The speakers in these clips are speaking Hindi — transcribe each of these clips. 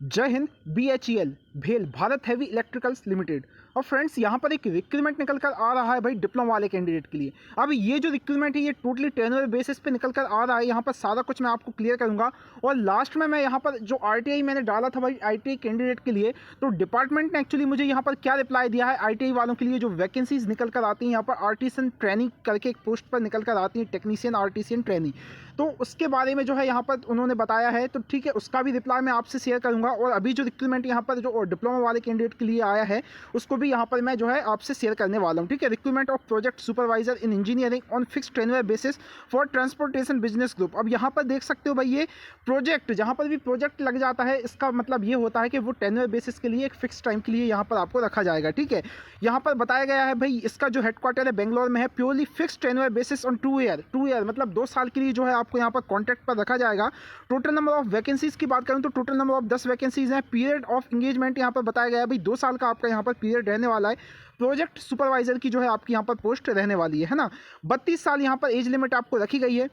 जय हिंद। BHEL भेल भारत हैवी इलेक्ट्रिकल्स लिमिटेड। और फ्रेंड्स यहाँ पर एक रिक्रूटमेंट निकल कर आ रहा है भाई डिप्लोमा वाले कैंडिडेट के लिए। अब ये जो रिक्रूटमेंट है ये टोटली टेन्योर बेसिस पे निकल कर आ रहा है। यहाँ पर सारा कुछ मैं आपको क्लियर करूँगा और लास्ट में मैं यहाँ पर जो RTI मैंने डाला था भाई ITI कैंडिडेट के लिए, तो डिपार्टमेंट ने एक्चुअली मुझे यहाँ पर क्या रिप्लाई दिया है। ITI वालों के लिए जो वैकेंसीज निकल कर आती हैं यहाँ पर आर्टिसन ट्रेनिंग करके एक पोस्ट पर निकल कर आती है, टेक्नीशियन आर्टिसियन ट्रेनिंग, तो उसके बारे में जो है यहाँ पर उन्होंने बताया है। तो ठीक है, उसका भी रिप्लाई मैं आपसे शेयर करूँगा। और अभी जो रिक्रूटमेंट यहाँ पर जो डिप्लोमा वाले कैंडिडेट के लिए आया है उसको भी यहाँ पर मैं जो है आपसे शेयर करने वाला हूँ। ठीक है, recruitment of project supervisor in engineering on fixed tenure basis for transportation business group. अब यहाँ पर देख सकते हो भाई, ये प्रोजेक्ट जहाँ पर भी प्रोजेक्ट लग जाता है इसका मतलब ये होता है कि वो टेन्योर बेसिस के लिए एक फिक्स टाइम के लिए यहाँ पर आपको रखा जाएगा। ठीक है, यहाँ पर बताया गया है भाई इसका जो हेडक्वार्टर है बेंगलोर में है। Purely fixed tenure basis on 2 year मतलब 2 साल के लिए जो है आपको यहाँ पर कॉन्ट्रैक्ट पर रखा जाएगा। टोटल नंबर ऑफ वैकेंसीज की बात करूँ तो टोटल नंबर ऑफ 10 वैकेंसीज हैं। पीरियड ऑफ इंगेजमेंट यहाँ पर बताया गया है भाई 2 साल का आपका यहाँ पर पीरियड रहने वाला है। प्रोजेक्ट सुपरवाइजर की जो है आपकी यहाँ पर पोस्ट रहने वाली है ना। 32 साल यहाँ पर एज लिमिट आपको रखी गई है।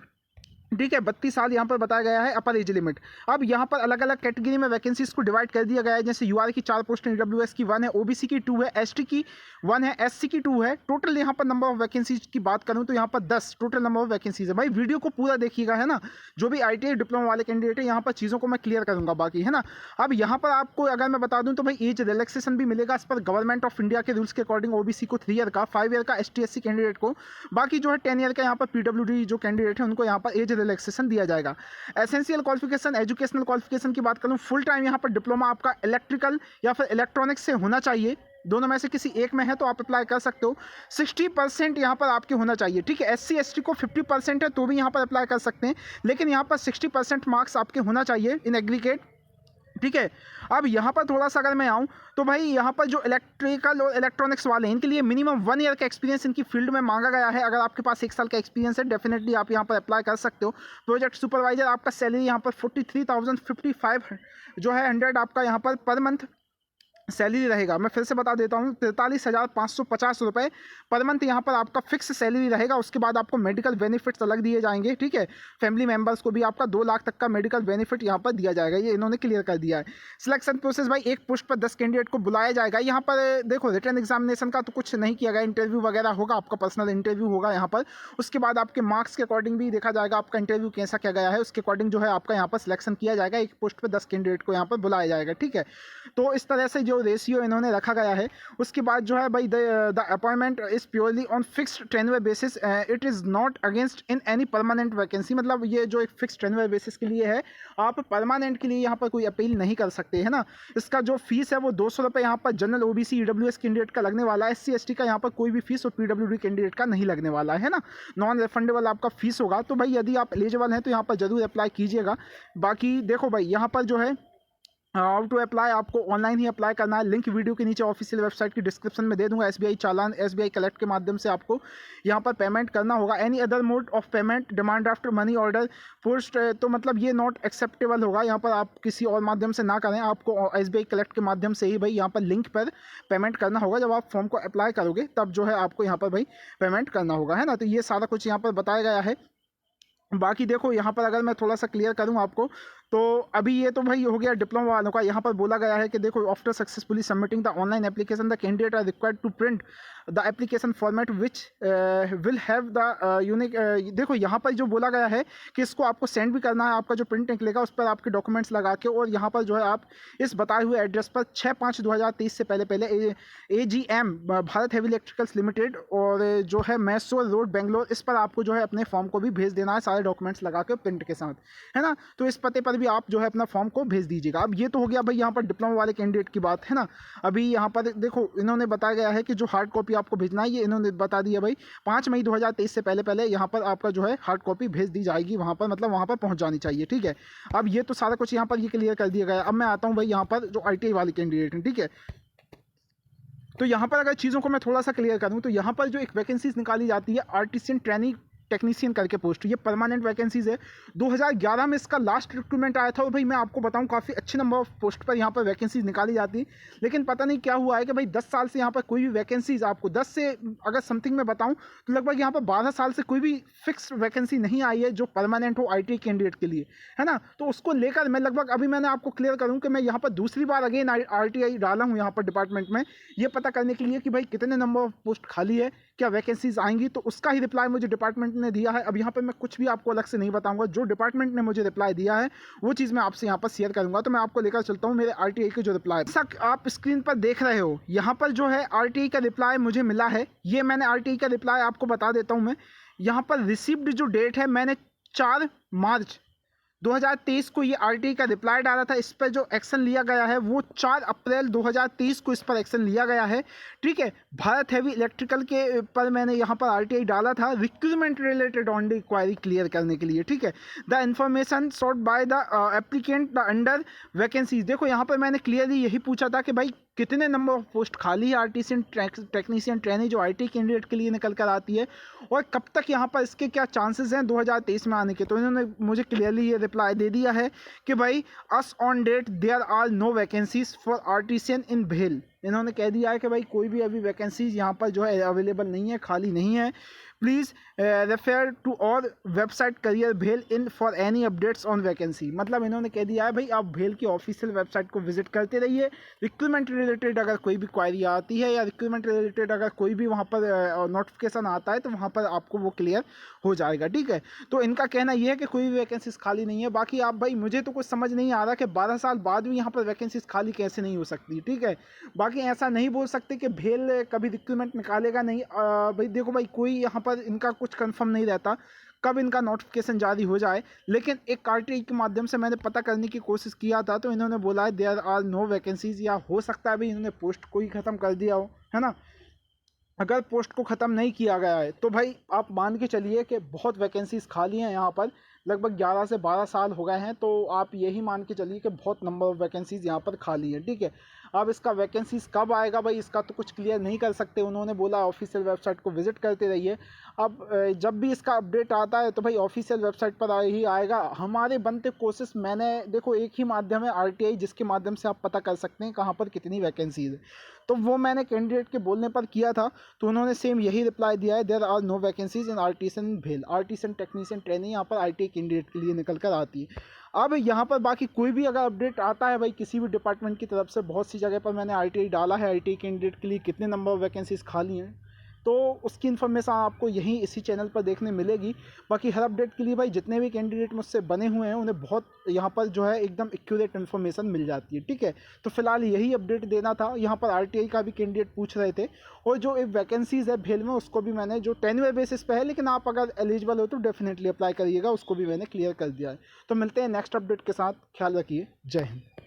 ठीक है, 32 साल यहाँ पर बताया गया है अपर एज लिमिट। अब यहाँ पर अलग अलग कैटेगरी में वैकेंसीज को डिवाइड कर दिया गया है। जैसे यूआर की 4 पोस्ट, EWS की 1 है, OBC की 2 है, ST की 1 है, SC की 2 है। टोटल यहाँ पर नंबर ऑफ वैकेंसीज की बात करूँ तो यहाँ पर 10 टोटल नंबर ऑफ वैकेंसीज है। भाई वीडियो को पूरा देखिएगा है ना, जो भी ITI डिप्लोमा वाले कैंडिडेट है यहाँ पर चीज़ों को मैं क्लियर करूँगा बाकी है ना। अब यहाँ पर आपको अगर मैं बता दूँ तो भाई एज रिलैक्सेशन भी मिलेगा इस पर गवर्नमेंट ऑफ इंडिया के रूल्स के अकॉर्डिंग। OBC को 3 ईयर का, 5 ईयर का ST SC कैंडिडेट को, बाकी जो है 10 ईयर का यहाँ पर PWD जो कैंडिडेट है उनको यहाँ पर एज रिलैक्सेशन दिया जाएगा। एसेंशियल क्वालिफिकेशन, एजुकेशनल क्वालिफिकेशन की बात करूं, फुल टाइम यहां पर डिप्लोमा आपका इलेक्ट्रिकल या फिर इलेक्ट्रॉनिक्स से होना चाहिए। दोनों में से किसी एक में है तो आप अप्लाई कर सकते हो। 60% यहाँ पर आपके होना चाहिए। ठीक है, SC ST को 50% है तो भी यहाँ पर अप्लाई कर सकते हैं, लेकिन यहाँ पर 60% मार्क्स आपके होना चाहिए इन एग्रीगेट। ठीक है, अब यहाँ पर थोड़ा सा अगर मैं आऊँ तो भाई यहाँ पर जो इलेक्ट्रिकल और इलेक्ट्रॉनिक्स वाले हैं इनके लिए मिनिमम 1 ईयर का एक्सपीरियंस इनकी फील्ड में मांगा गया है। अगर आपके पास 1 साल का एक्सपीरियंस है डेफिनेटली आप यहाँ पर अप्लाई कर सकते हो। प्रोजेक्ट सुपरवाइजर आपका सैलरी यहाँ पर 43,055 जो है 100 आपका यहाँ पर मंथ सैलरी रहेगा। मैं फिर से बता देता हूँ, 43,550 रुपये पर मंथ यहाँ पर आपका फिक्स सैलरी रहेगा। उसके बाद आपको मेडिकल बेनिफिट्स अलग दिए जाएंगे। ठीक है, फैमिली मेंबर्स को भी आपका 2 लाख तक का मेडिकल बेनिफिट यहाँ पर दिया जाएगा, ये इन्होंने क्लियर कर दिया है। सिलेक्शन प्रोसेस भाई, एक पोस्ट पर 10 कैंडिडेट को बुलाया जाएगा। यहाँ पर देखो रिटर्न एग्जामिनेशन का तो कुछ नहीं किया गया, इंटरव्यू वगैरह होगा, आपका पर्सनल इंटरव्यू होगा यहाँ पर। उसके बाद आपके मार्क्स के अकॉर्डिंग भी देखा जाएगा आपका इंटरव्यू कैसा किया गया है, उसके अकॉर्डिंग जो है आपका यहाँ पर सिलेक्शन किया जाएगा। एक पोस्ट पर 10 कैंडिडेट को यहाँ पर बुलाया जाएगा। ठीक है, तो इस तरह से जो रेशियो इन्होंने रखा गया है। उसके बाद जो है भाई the appointment is purely on fixed tenure basis, it is not against in any permanent vacancy. मतलब ये जो एक फिक्स्ड टेन्योर बेसिस के लिए है, आप परमानेंट के लिए यहाँ पर कोई अपील नहीं कर सकते है ना। इसका जो फीस है वो 200 रुपये यहाँ पर जनरल OBC EWS कैंडिडेट का लगने वाला है। SC ST का यहाँ पर कोई भी फीस और PWD कैंडिडेट का नहीं लगने वाला है ना, नॉन रिफंडेबल आपका फीस होगा। तो भाई यदि आप एलिजिबल हैं तो यहाँ पर जरूर अप्लाई कीजिएगा। बाकी देखो भाई यहाँ पर जो है हाउ टू अप्लाई, आपको ऑनलाइन ही अप्लाई करना है। लिंक वीडियो के नीचे ऑफिशियल वेबसाइट की डिस्क्रिप्शन में दे दूंगा। SBI चालान, SBI कलेक्ट के माध्यम से आपको यहाँ पर पेमेंट करना होगा। Any other mode of payment, demand draft, money order, post, तो मतलब ये नॉट एक्सेप्टेबल होगा। यहाँ पर आप किसी और माध्यम से ना करें, आपको SBI कलेक्ट के माध्यम से ही भाई यहाँ पर लिंक पर पेमेंट करना होगा। जब आप फॉर्म को अप्लाई करोगे तब जो है आपको यहाँ पर भाई पेमेंट करना होगा है ना। तो ये सारा कुछ यहाँ पर बताया गया है। बाकी देखो यहाँ पर अगर मैं थोड़ा सा क्लियर करूँ आपको, तो अभी ये तो भाई हो गया डिप्लोमा वालों का। यहाँ पर बोला गया है कि देखो after successfully submitting the online application the candidate are required to print the application format which will have the unique. देखो यहाँ पर जो बोला गया है कि इसको आपको सेंड भी करना है, आपका जो प्रिंट निकलेगा उस पर आपके डॉक्यूमेंट्स लगा के, और यहाँ पर जो है आप इस बताए हुए एड्रेस पर 6/5/2023 से पहले AGM Bharat heavy electricals limited और जो है मैसूर रोड बेंगलोर, इस पर आपको जो है अपने फॉर्म को भी भेज देना है सारे डॉक्यूमेंट्स लगा के प्रिंट के साथ है ना। तो इस पते पर भी आप जो है अपना फॉर्म को भेज दीजिएगा। अब ये तो हो गया भाई यहाँ पर डिप्लोमा वाले कैंडिडेट की बात है ना। अभी यहाँ पर देखो इन्होंने बताया गया है कि जो हार्ड कॉपी आपको भेजना है, ये इन्होंने बता दिया भाई 5 मई 2023 से पहले यहाँ पर आपका जो है हार्ड कॉपी भेज दी जाएगी वहाँ पर, मतलब वहाँ पर पहुँच जानी चाहिए। ठीक है, अब ये तो सारा कुछ यहाँ पर ये क्लियर कर दिया गया। अब मैं आता हूँ भाई यहाँ पर जो ITI वाले कैंडिडेट हैं। ठीक है, तो यहाँ पर अगर चीज़ों को मैं थोड़ा सा क्लियर करूँ तो यहाँ पर जो एक वैकेंसीज निकाली जाती है आर्टिसियन ट्रेनिंग टेक्नीशियन करके पोस्ट, ये परमानेंट वैकेंसीज़ है। 2011 में इसका लास्ट रिक्रूटमेंट आया था और भाई मैं आपको बताऊं काफ़ी अच्छे नंबर ऑफ पोस्ट पर यहाँ पर वैकेंसीज निकाली जाती, लेकिन पता नहीं क्या हुआ है कि भाई 10 साल से यहाँ पर कोई भी वैकेंसीज आपको 10 से अगर समथिंग में बताऊं तो लगभग यहाँ पर 12 साल से कोई भी फिक्स वैकेंसी नहीं आई है जो परमानेंट हो ITI कैंडिडेट के लिए, है ना। तो उसको लेकर मैं लगभग अभी मैंने आपको क्लियर करूँ कि मैं यहाँ पर दूसरी बार अगेन RTI डाला हूँ यहाँ पर डिपार्टमेंट में, ये पता करने के लिए कि भाई कितने नंबर ऑफ पोस्ट खाली है, क्या वैकेंसीज आएंगी, तो उसका ही रिप्लाई मुझे डिपार्टमेंट ने दिया है। अब यहाँ पर मैं कुछ भी आपको अलग से नहीं बताऊंगा, जो डिपार्टमेंट ने मुझे रिप्लाई दिया है वो चीज़ मैं आपसे यहाँ पर शेयर करूंगा। तो मैं आपको लेकर चलता हूँ मेरे RTI के जो रिप्लाई, जैसा आप स्क्रीन पर देख रहे हो यहाँ पर जो है RTI का रिप्लाई मुझे मिला है। ये मैंने RTI का रिप्लाई आपको बता देता हूँ मैं, यहाँ पर रिसीव्ड जो डेट है मैंने 4 मार्च 2023 को ये RTI का रिप्लाई डाला था। इस पर जो एक्शन लिया गया है वो 4 अप्रैल 2023 को इस पर एक्शन लिया गया है, ठीक है। भारत हैवी इलेक्ट्रिकल के पर मैंने यहाँ पर RTI डाला था recruitment related on the inquiry clear करने के लिए, ठीक है। The information sought by the applicant the under vacancies, देखो यहाँ पर मैंने क्लियरली यही पूछा था कि भाई कितने नंबर ऑफ पोस्ट खाली है आर्टिसन टेक्नीशियन ट्रेनी जो ITI कैंडिडेट के लिए निकल कर आती है और कब तक यहाँ पर इसके क्या चांसेस हैं 2023 में आने के। तो इन्होंने मुझे क्लियरली ये रिप्लाई दे दिया है कि भाई as on date there are no vacancies for artisan in भेल। इन्होंने कह दिया है कि भाई कोई भी अभी वैकेंसीज यहाँ पर जो है अवेलेबल नहीं है, खाली नहीं है। प्लीज़ रेफर टू और वेबसाइट करियर भेल in for any updates on vacancy. मतलब इन्होंने कह दिया है भाई आप भेल की ऑफिशियल वेबसाइट को विजिट करते रहिए, रिक्रूटमेंट रिलेटेड अगर कोई भी क्वायरी आती है या रिक्रूटमेंट रिलेटेड अगर कोई भी वहाँ पर नोटिफिकेशन आता है तो वहाँ पर आपको वो क्लियर हो जाएगा, ठीक है। तो इनका कहना ये है कि कोई भी वैकेंसीज खाली नहीं है। बाकी आप भाई मुझे तो कुछ समझ नहीं आ रहा कि 12 साल बाद भी यहाँ पर वैकेंसीज खाली कैसे नहीं हो सकती, ठीक है। बाकी ऐसा नहीं बोल सकते कि भेल कभी रिक्रूटमेंट निकालेगा नहीं। भाई देखो भाई कोई यहाँ पर इनका कुछ कंफर्म नहीं रहता कब इनका नोटिफिकेशन जारी हो जाए, लेकिन एक RTI के माध्यम से मैंने पता करने की कोशिश किया था तो इन्होंने बोला है देयर आर नो वैकेंसीज, या हो सकता है भाई इन्होंने पोस्ट को ही ख़त्म कर दिया हो, है ना। अगर पोस्ट को ख़त्म नहीं किया गया है तो भाई आप मान के चलिए कि बहुत वैकेंसीज खाली हैं यहाँ पर, लगभग 11 से 12 साल हो गए हैं, तो आप यही मान के चलिए कि बहुत नंबर ऑफ़ वैकेंसीज यहाँ पर खाली है, ठीक है। अब इसका वैकेंसीज कब आएगा भाई इसका तो कुछ क्लियर नहीं कर सकते। उन्होंने बोला ऑफिशियल वेबसाइट को विजिट करते रहिए। अब जब भी इसका अपडेट आता है तो भाई ऑफिशियल वेबसाइट पर ही आएगा। हमारे बनते कोशिश, मैंने देखो एक ही माध्यम है RTI जिसके माध्यम से आप पता कर सकते हैं कहाँ पर कितनी वैकेंसीज है, तो वो मैंने कैंडिडेट के बोलने पर किया था तो उन्होंने सेम यही रिप्लाई दिया है there are no vacancies in artisan भेल। आर्टिसन टेक्नीशियन ट्रेनिंग यहाँ पर ITI कैंडिडेट के लिए निकल कर आती है। अब यहाँ पर बाकी कोई भी अगर अपडेट आता है भाई किसी भी डिपार्टमेंट की तरफ से, बहुत सी जगह पर मैंने RTI डाला है ITI कैंडिडेट के लिए कितने नंबर ऑफ वैकेंसीज खाली हैं, तो उसकी इन्फॉर्मेशन आपको यहीं इसी चैनल पर देखने मिलेगी। बाकी हर अपडेट के लिए भाई जितने भी कैंडिडेट मुझसे बने हुए हैं उन्हें बहुत यहाँ पर जो है एकदम एक्यूरेट इन्फॉर्मेशन मिल जाती है, ठीक है। तो फिलहाल यही अपडेट देना था। यहाँ पर RTI का भी कैंडिडेट पूछ रहे थे और जो एक वैकेंसीज़ है भेल में उसको भी मैंने, जो टेन्यूअर बेसिस पे है लेकिन आप अगर एलिजिबल हो तो डेफिनेटली अप्लाई करिएगा, उसको भी मैंने क्लियर कर दिया है। तो मिलते हैं नेक्स्ट अपडेट के साथ, ख्याल रखिए, जय हिंद।